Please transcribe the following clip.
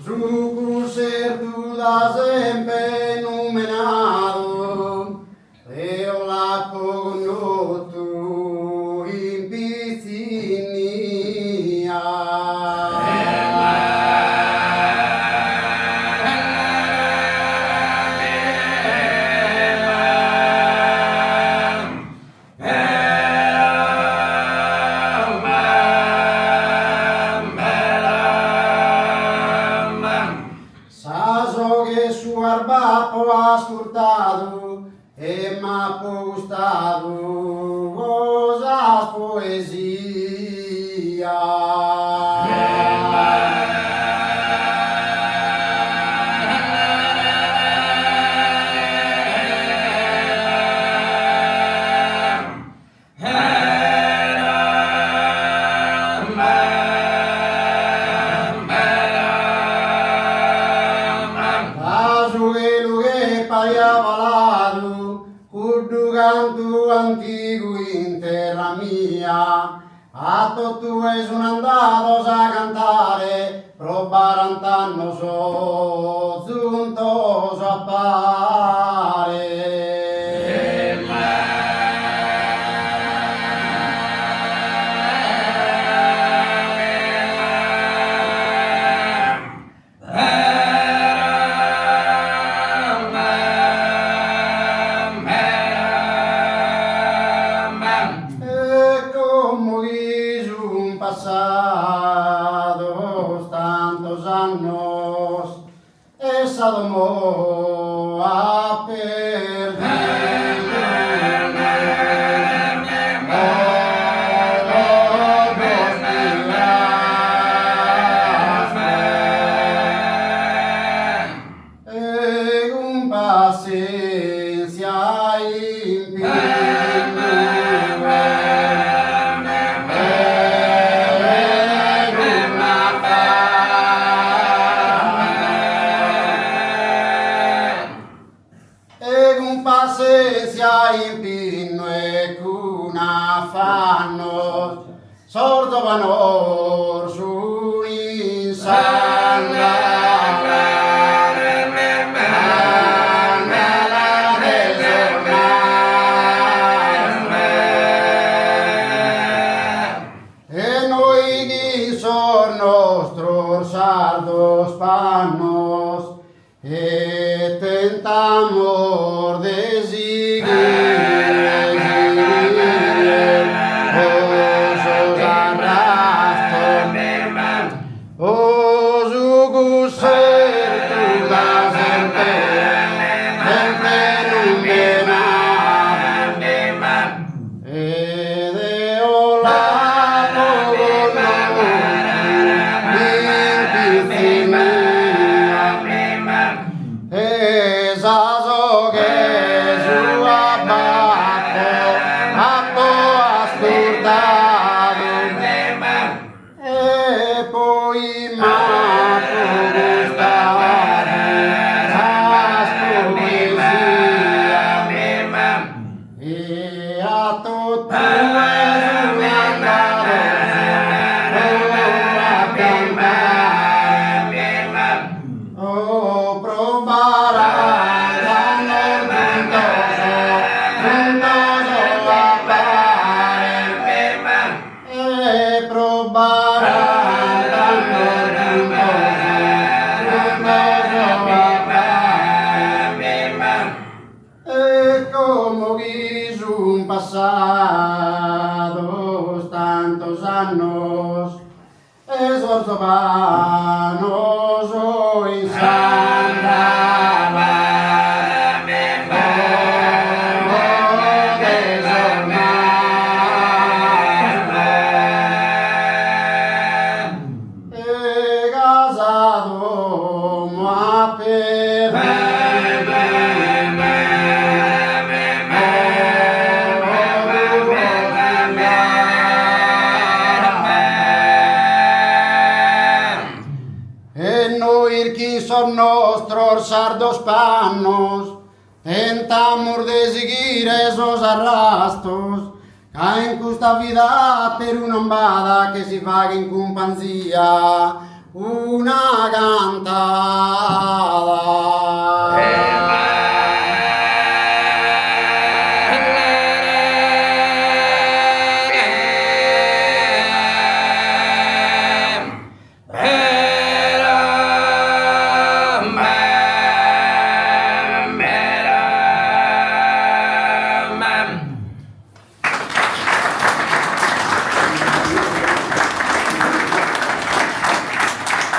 Zucru ser tu da sempre numenado, eo la cognotu in Picinia. Arbapo ascoltado e m'ha gustado cosas poesia. Canto antigo in terra mia, a tu es un andados a cantare, probaran tanno so, juntos a pare. Pasados tantos años, esa domó a perder un paciencia impinno e cuna fanno sordo vanor su insanda. E noi che son nostros sardos panos e tentamos de pasados tantos años, esos vanos hoy son nostros sardos panos, tentamos de seguir esos arrastros, in questa vita per un'ombada che si fa in compagnia una cantata.